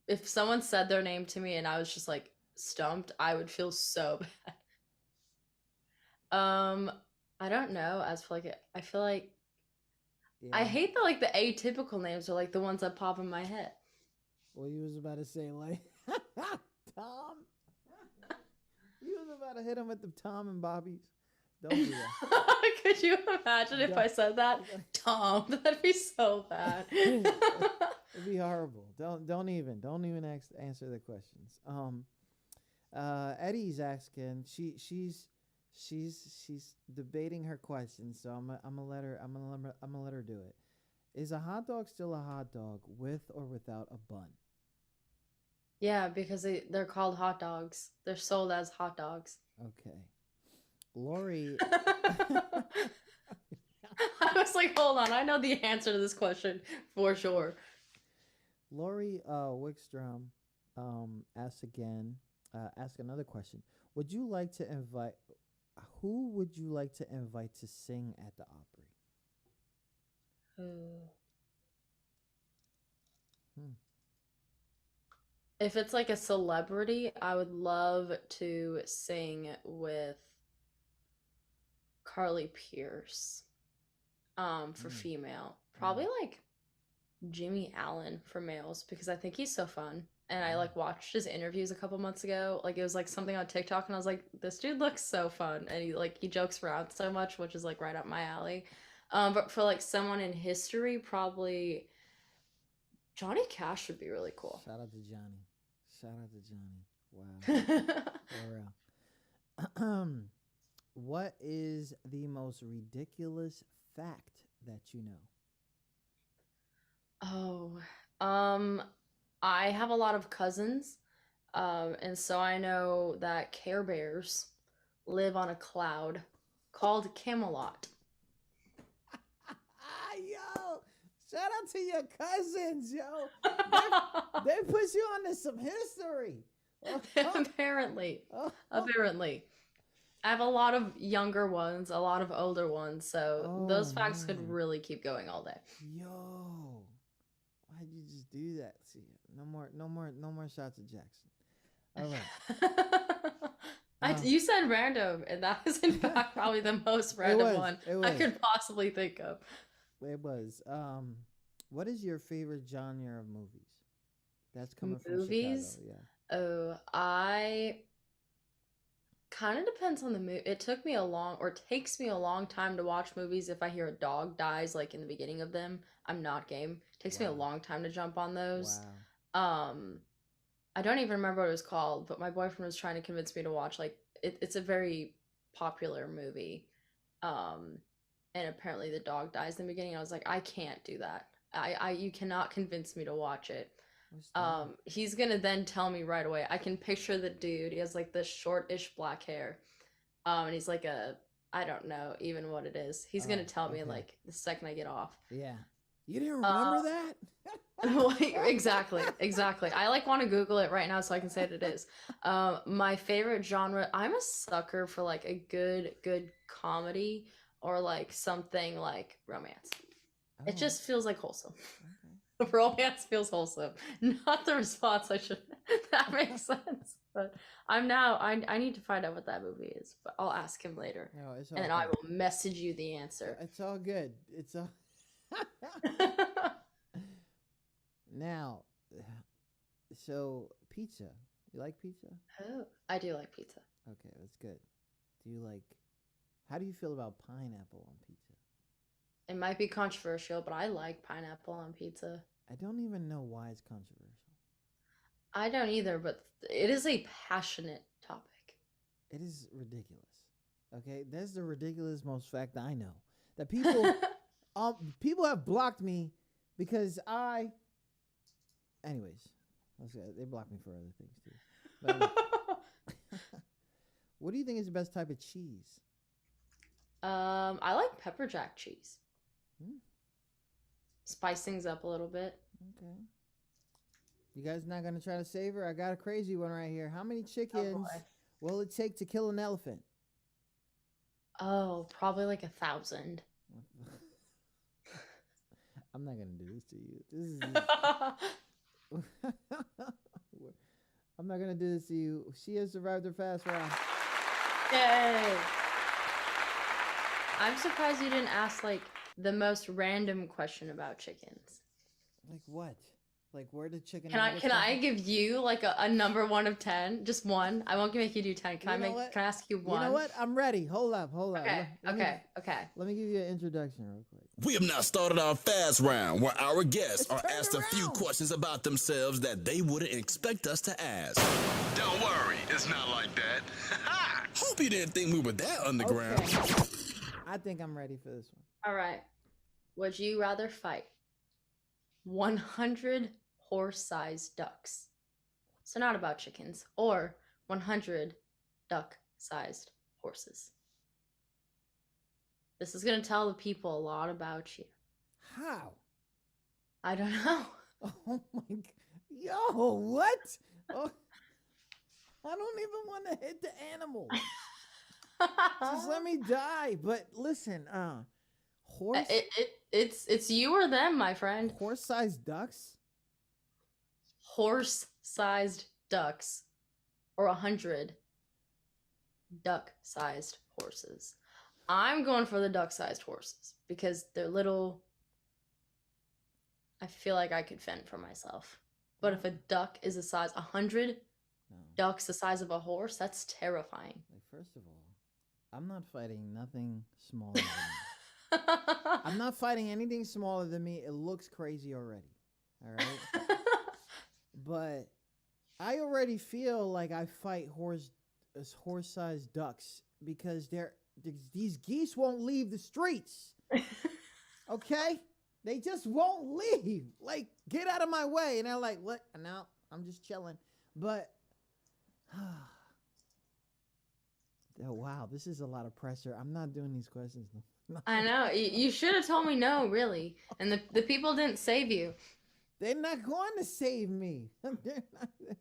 if someone said their name to me and I was just like stumped, I would feel so bad. I don't know. As for like I feel like I yeah. hate the atypical names are like the ones that pop in my head. Well, you was about to say like Tom. You was about to hit him with the Tom and Bobby's. Don't do that. Could you imagine if I said that? Tom, that'd be so bad. It'd be horrible. Don't even answer the questions. Eddie's asking. She's debating her question, so I'm gonna let her do it. Is a hot dog still a hot dog with or without a bun? Yeah, because they're called hot dogs. They're sold as hot dogs. Okay. Lori. I was like, hold on, I know the answer to this question for sure. Lori Wickstrom asks another question. Who would you like to invite to sing at the Opry? If it's like a celebrity, I would love to sing with Carly Pierce. For female. Probably like Jimmy Allen for males because I think he's so fun. And I like watched his interviews a couple months ago. Like it was like something on TikTok and I was like, this dude looks so fun. And he jokes around so much, which is like right up my alley. But for like someone in history, probably Johnny Cash would be really cool. Shout out to Johnny. Wow. For real. What is the most ridiculous fact that you know? I have a lot of cousins, and so I know that Care Bears live on a cloud called Camelot. Yo, shout out to your cousins, yo. They put you on to some history. Apparently. Apparently. I have a lot of younger ones, a lot of older ones, so those facts could really keep going all day. Yo, why'd you just do that? See, no more shots at Jackson. All right. You said random, and that is in fact probably the most random one I could possibly think of. It was. What is your favorite genre of movies? That's coming movies? from Chicago, yeah. Oh, I kind of depends on the movie. It takes me a long time to watch movies. If I hear a dog dies like in the beginning of them, I'm not game. It takes me a long time to jump on those. Wow. I don't even remember what it was called, but my boyfriend was trying to convince me to watch like it's a very popular movie. And apparently the dog dies in the beginning. I was like, I can't do that. You cannot convince me to watch it. He's gonna then tell me right away. I can picture the dude. He has like this shortish black hair. And he's like I don't know even what it is. He's gonna tell me like the second I get off. Yeah. You didn't remember that? Exactly. I like want to Google it right now so I can say what it is. My favorite genre, I'm a sucker for like a good comedy or like something like romance. It just feels like wholesome. Romance feels wholesome. Not the response I should. That makes sense. But I need to find out what that movie is. But I'll ask him later. No, it's all and then I will message you the answer. It's all good. It's all. Now, so pizza. You like pizza? Oh, I do like pizza. Okay, that's good. How do you feel about pineapple on pizza? It might be controversial, but I like pineapple on pizza. I don't even know why it's controversial. I don't either, but it is a passionate topic. It is ridiculous. Okay, that's the ridiculous most fact I know. That people, people have blocked me because anyways, they blocked me for other things too. But, what do you think is the best type of cheese? I like pepper jack cheese. Spice things up a little bit. Okay. You guys not gonna try to save her? I got a crazy one right here. How many chickens will it take to kill an elephant? Oh, probably like 1,000. I'm not gonna do this to you. I'm not gonna do this to you. She has survived her fast round. Yay! I'm surprised you didn't ask like the most random question about chickens. Like what? Like where did chicken? Can I give you like a number 1 of 10? Just one. I won't make you do 10. Can I ask you one? You know what? I'm ready. Hold up. Okay. Let me give you an introduction real quick. We have now started our fast round where our guests are asked a few questions about themselves that they wouldn't expect us to ask. Don't worry, it's not like that. Hope you didn't think we were that underground. Okay. I think I'm ready for this one. All right. Would you rather fight 100 horse-sized ducks? So not about chickens, or 100 duck-sized horses. This is going to tell the people a lot about you. How? I don't know. Oh my God. Yo, what? Oh, I don't even want to hit the animal. Just let me die. But listen, horse. It's you or them, my friend. Horse-sized ducks. horse-sized ducks or 100 duck-sized horses? I'm going for the duck-sized horses because they're little. I feel like I could fend for myself. But if a duck is the size 100 No. ducks the size of a horse, that's terrifying. Like, first of all, I'm not fighting nothing smaller than me. I'm not fighting anything smaller than me. It looks crazy already. All right. But I already feel like I fight horse-sized ducks because these geese won't leave the streets. Okay? They just won't leave. Like, get out of my way. And they're like, what? No, I'm just chilling. But, oh, wow, this is a lot of pressure. I'm not doing these questions. No. I know. You should have told me no, really. And the people didn't save you. They're not going to save me.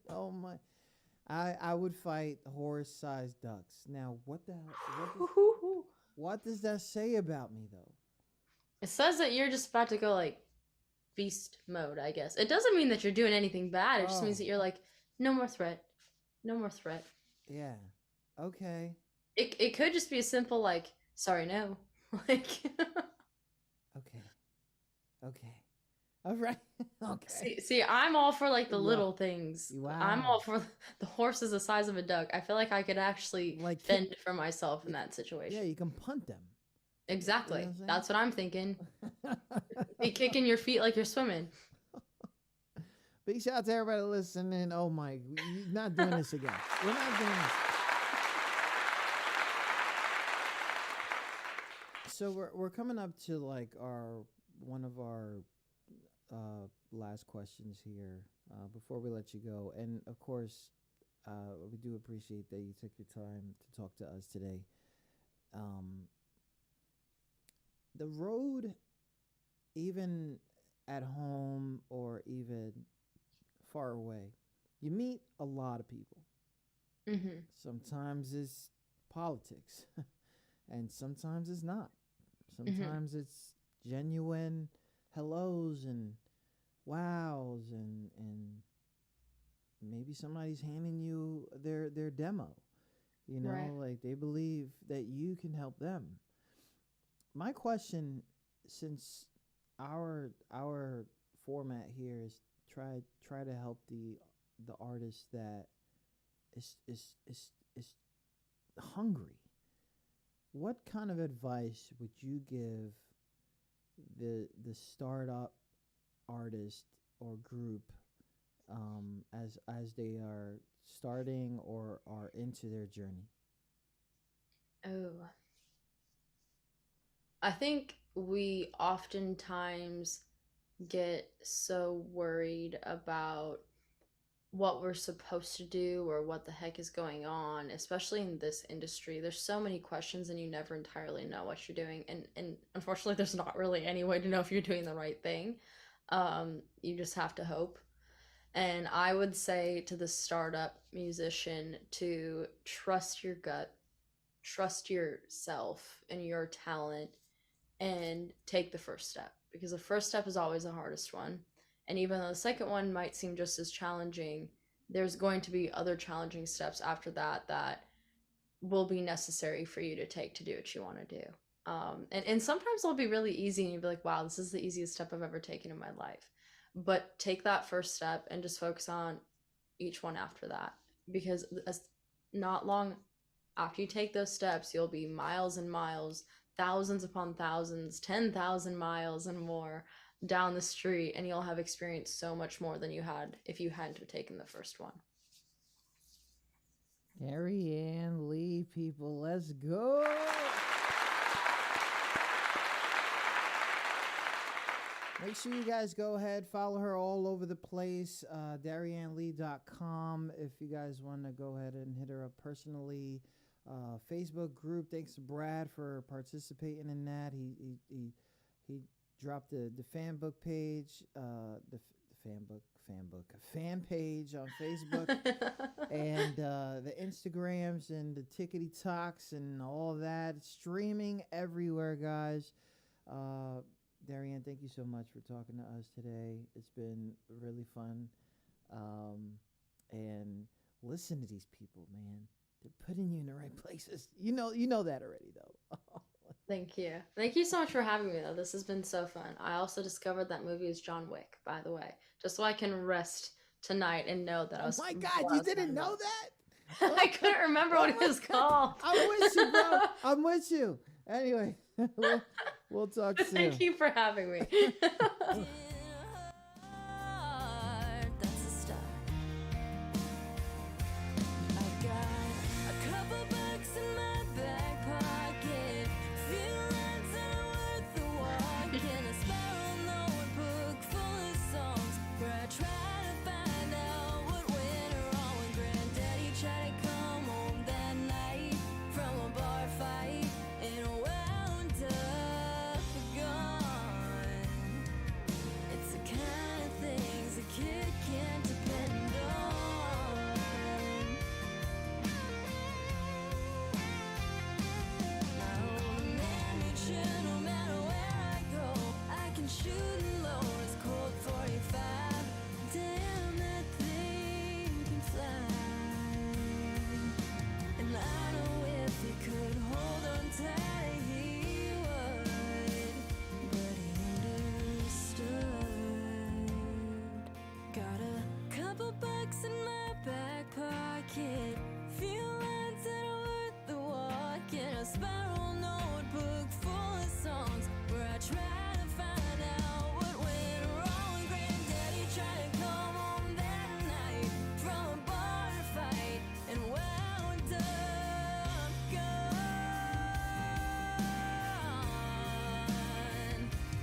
Oh, my. I would fight horse-sized ducks. Now, what does that say about me, though? It says that you're just about to go like beast mode, I guess. It doesn't mean that you're doing anything bad. It just means that you're like, no more threat. No more threat. Yeah. Okay. It could just be a simple like, sorry, no. Like Okay. All right. Okay. See, I'm all for like the little things. Wow. I'm all for the horse is the size of a duck. I feel like I could actually Like fend for myself in that situation. Yeah, you can punt them. Exactly. You know what I'm saying? That's what I'm thinking. Be kicking your feet like you're swimming. Big shout out to everybody listening. Oh my, you're not doing this again. We're not doing this. So we're coming up to like one of our last questions here before we let you go, and of course we do appreciate that you took your time to talk to us today. The road, even at home or even far away, you meet a lot of people. Mm-hmm. Sometimes it's politics, and sometimes it's not. Sometimes it's genuine hellos and wows, and maybe somebody's handing you their demo. You know, Right. like they believe that you can help them. My question, since our format here is try to help the artist that is hungry. What kind of advice would you give the startup artist or group as they are starting or are into their journey? Oh. I think we oftentimes get so worried about what we're supposed to do or what the heck is going on, especially in this industry. There's so many questions and you never entirely know what you're doing. And unfortunately, there's not really any way to know if you're doing the right thing. You just have to hope. And I would say to the startup musician to trust your gut, trust yourself and your talent, and take the first step, because the first step is always the hardest one. And even though the second one might seem just as challenging, there's going to be other challenging steps after that that will be necessary for you to take to do what you want to do. And sometimes they'll be really easy and you'll be like, wow, this is the easiest step I've ever taken in my life. But take that first step and just focus on each one after that, because not long after you take those steps, you'll be miles and miles, thousands upon thousands, 10,000 miles and more down the street, and you'll have experienced so much more than you had if you hadn't have taken the first one. Dariann Leigh, people, let's go. Make sure you guys go ahead, follow her all over the place, DariannLeigh.com. If you guys want to go ahead and hit her up personally. Facebook group, thanks to Brad for participating in that. He dropped the fan book page, the fan page on Facebook, and the Instagrams and the Tickety Talks and all that. It's streaming everywhere, guys. Dariann, thank you so much for talking to us today. It's been really fun. And listen to these people, man. They're putting you in the right places. You know that already, though. Thank you. Thank you so much for having me, though. This has been so fun. I also discovered that movie is John Wick, by the way, just so I can rest tonight and know that I was. Oh my God, you didn't know that? I couldn't remember what it was called. I'm with you, bro. I'm with you. Anyway, we'll talk soon. Thank you for having me. That's a start. I got a couple bucks in my back pocket, few lines that are worth the walk, and a spiral notebook full of songs where I try to find out what went wrong when Granddaddy tried to come home that night from a bar fight and wound up gone. It's the kind of things a kid can't depend on. My old man made sure no matter where I go, I can shoot and load. It's Colt 45. Damn, that thing can fly. And I know if he could hold on tight, he would. But he understood. Got a couple bucks in my back pocket, few lines that are worth the walk, and a spiral notebook full of songs where I try to find out what went wrong when Granddaddy tried to come home that night from a bar fight and wound up gone.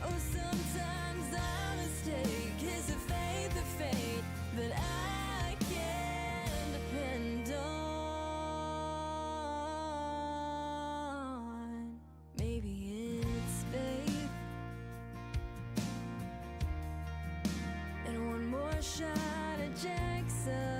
Oh, sometimes our mistake is a faith of fate that I can depend on. Maybe it's faith and one more shot at Jackson.